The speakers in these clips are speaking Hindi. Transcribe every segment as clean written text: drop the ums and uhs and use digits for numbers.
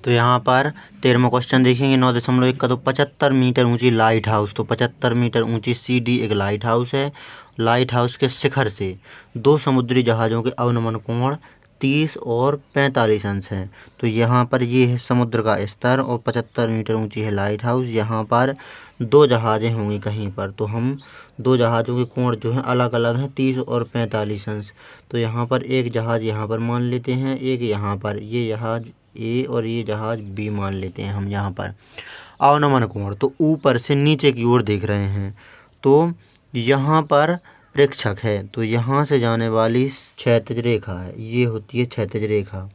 तो यहाँ पर 13वां क्वेश्चन देखेंगे 9.1 का। तो 75 मीटर ऊंची लाइट हाउस, तो 75 मीटर ऊंची CD एक लाइट हाउस है। लाइट हाउस के शिखर से दो समुद्री जहाज़ों के अवनमन कोण 30 और 45 अंश है। तो यहाँ पर ये है समुद्र का स्तर और 75 मीटर ऊंची है लाइट हाउस। यहाँ पर दो जहाज़ें होंगी कहीं पर, तो हम दो जहाज़ों के कोण जो हैं अलग अलग हैं 30 और 45 अंश। तो यहाँ पर एक जहाज़ यहाँ पर मान लेते हैं, एक यहाँ पर, ये जहाज़ ए और ये जहाज़ बी मान लेते हैं हम यहाँ पर। अवनमन कोण तो ऊपर से नीचे की ओर देख रहे हैं, तो यहाँ पर प्रेक्षक है, तो यहाँ से जाने वाली क्षैतिज रेखा है, ये होती है क्षैतिज रेखा।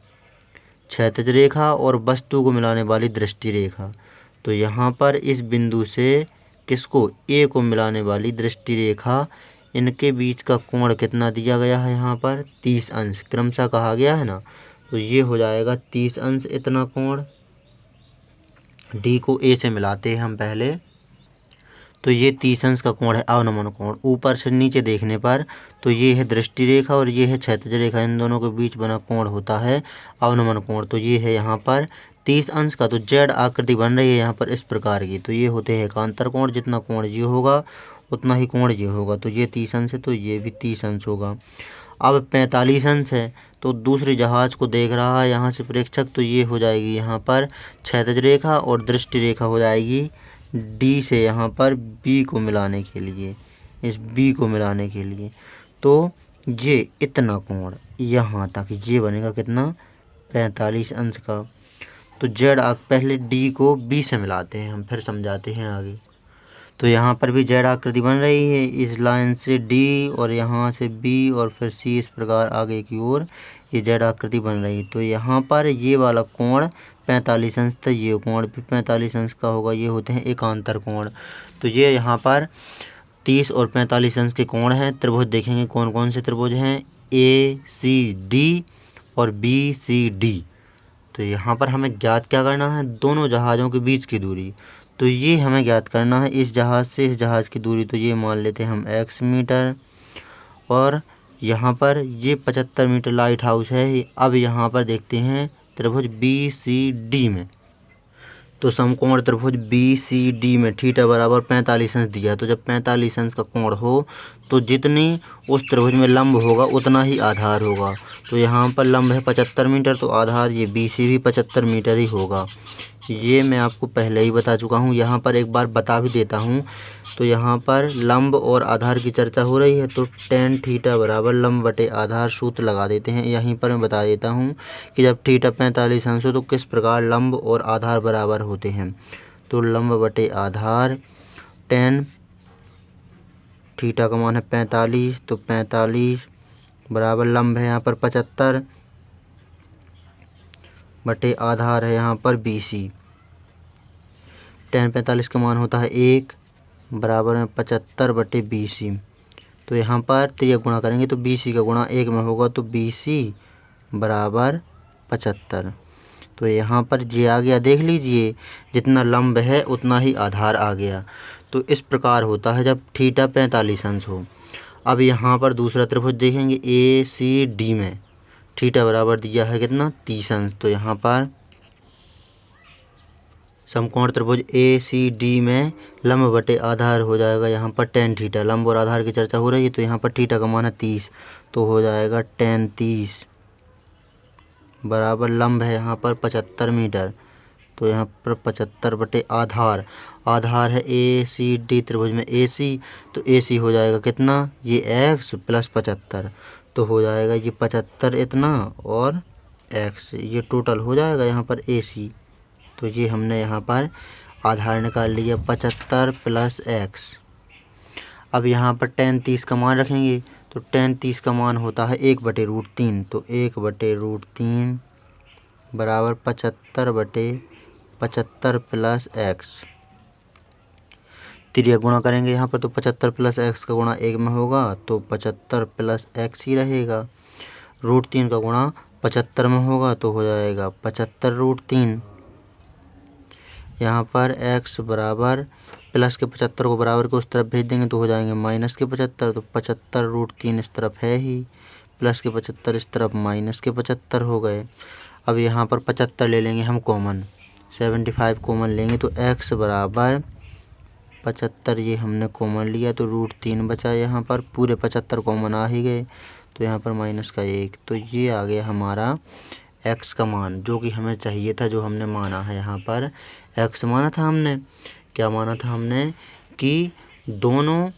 क्षैतिज रेखा और वस्तु को मिलाने वाली दृष्टि रेखा। तो यहाँ पर इस बिंदु से किसको, ए को मिलाने वाली दृष्टि रेखा, इनके बीच का कोण कितना दिया गया है यहाँ पर 30 अंश क्रमशः कहा गया है ना। तो ये हो जाएगा 30 अंश इतना कोण। डी को ए से मिलाते हैं हम पहले, तो ये 30 अंश का कोण है अवनमन कोण। ऊपर से नीचे देखने पर तो ये है दृष्टि रेखा और ये है क्षैतिज रेखा, इन दोनों के बीच बना कोण होता है अवनमन कोण। तो ये है यहाँ पर 30 अंश का। तो जेड आकृति बन रही है यहाँ पर इस प्रकार की। तो ये होते हैं एकांतर कोण, जितना कोण ये होगा उतना ही कोण ये होगा। तो ये 30 अंश है, तो ये भी 30 अंश होगा। अब 45 अंश है, तो दूसरे जहाज को देख रहा है यहाँ से प्रेक्षक, तो ये हो जाएगी यहाँ पर क्षैतिज रेखा और दृष्टि रेखा हो जाएगी डी से यहाँ पर बी को मिलाने के लिए, इस बी को मिलाने के लिए। तो ये इतना कोण यहाँ तक ये बनेगा कितना 45 अंश का। तो जेड पहले डी को बी से मिलाते हैं हम, फिर समझाते हैं आगे। तो यहाँ पर भी जेड आकृति बन रही है, इस लाइन से डी और यहाँ से बी और फिर सी, इस प्रकार आगे की ओर ये जेड आकृति बन रही है। तो यहाँ पर ये वाला कोण 45 अंश था, ये कोण भी 45 अंश का होगा, ये होते हैं एकांतर कोण। तो ये यहाँ पर 30 और 45 अंश के कोण हैं। त्रिभुज देखेंगे कौन कौन से त्रिभुज हैं, ACD और BCD। तो यहाँ पर हमें ज्ञात क्या करना है, दोनों जहाज़ों के बीच की दूरी। तो ये हमें ज्ञात करना है इस जहाज़ से इस जहाज़ की दूरी। तो ये मान लेते हैं हम x मीटर, और यहाँ पर ये 75 मीटर लाइट हाउस है। अब यहाँ पर देखते हैं त्रिभुज BCD में, तो समकोण त्रिभुज BCD में थीटा बराबर 45 अंश दिया है। तो जब 45 अंश का कोण हो तो जितनी उस त्रिभुज में लंब होगा उतना ही आधार होगा। तो यहाँ पर लंब है 75 मीटर, तो आधार ये BC भी 75 मीटर ही होगा। ये मैं आपको पहले ही बता चुका हूँ, यहाँ पर एक बार बता भी देता हूँ। तो यहाँ पर लंब और आधार की चर्चा हो रही है, तो tan थीटा बराबर लंब बटे आधार सूत्र लगा देते हैं। यहीं पर मैं बता देता हूँ कि जब थीटा 45 अंश हो तो किस प्रकार लंब और आधार बराबर होते हैं। तो लंब बटे आधार, tan थीटा का मान है 45, तो 45 बराबर लंब है यहाँ पर 75 बटे आधार है यहाँ पर BC। tan 45 का मान होता है 1 बराबर में 75 बटे BC। तो यहाँ पर तिर्यक गुणा करेंगे तो BC का गुणा 1 में होगा, तो BC बराबर 75। तो यहाँ पर ये आ गया, देख लीजिए जितना लंब है उतना ही आधार आ गया। तो इस प्रकार होता है जब थीटा 45 अंश हो। अब यहाँ पर दूसरा त्रिभुज देखेंगे ACD में थीटा बराबर दिया है कितना 30 अंश। तो यहाँ पर समकोण त्रिभुज ACD में लंब बटे आधार हो जाएगा यहाँ पर tan थीटा। लंब और आधार की चर्चा हो रही है, तो यहाँ पर थीटा का मान है 30, तो हो जाएगा tan 30 बराबर लंब है यहाँ पर 75 मीटर। तो यहाँ पर 75 बटे आधार, आधार है ACD त्रिभुज में AC, तो AC हो जाएगा कितना, ये x प्लस 75, तो हो जाएगा ये 75 इतना और x, ये टोटल हो जाएगा यहाँ पर AC। तो ये हमने यहाँ पर आधार निकाल लिया 75 प्लस x। अब यहाँ पर tan 30 का मान रखेंगे, तो tan 30 का मान होता है 1/√3। तो 1/√3 बराबर 75 बटे 75 प्लस x। तिर्यक गुणा करेंगे यहाँ पर, तो 75 प्लस x का गुणा 1 में होगा, तो 75 प्लस x ही रहेगा। √3 का गुणा 75 में होगा, तो हो जाएगा 75√3। यहाँ पर x बराबर प्लस के 75 को बराबर को उस तरफ भेज देंगे तो हो जाएंगे माइनस के 75। तो 75√3 इस तरफ है ही, प्लस के 75 इस तरफ माइनस के 75 हो गए। अब यहाँ पर 75 ले लेंगे हम कॉमन, 75 कॉमन लेंगे तो x बराबर 75 ये हमने कॉमन लिया तो √3 बचा। यहाँ पर पूरे 75 कॉमन आ ही गए तो यहाँ पर माइनस का 1, तो ये आ गया हमारा x का मान जो कि हमें चाहिए था, जो हमने माना है। यहाँ पर x माना था हमने, क्या माना था हमने कि दोनों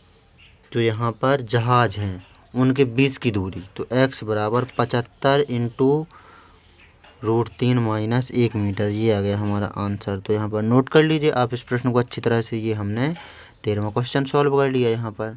जो यहाँ पर जहाज हैं उनके बीच की दूरी, तो x बराबर 75 इंटू √3 माइनस 1 मीटर, ये आ गया हमारा आंसर। तो यहाँ पर नोट कर लीजिए आप इस प्रश्न को अच्छी तरह से। ये हमने 13वां क्वेश्चन सॉल्व कर लिया यहाँ पर।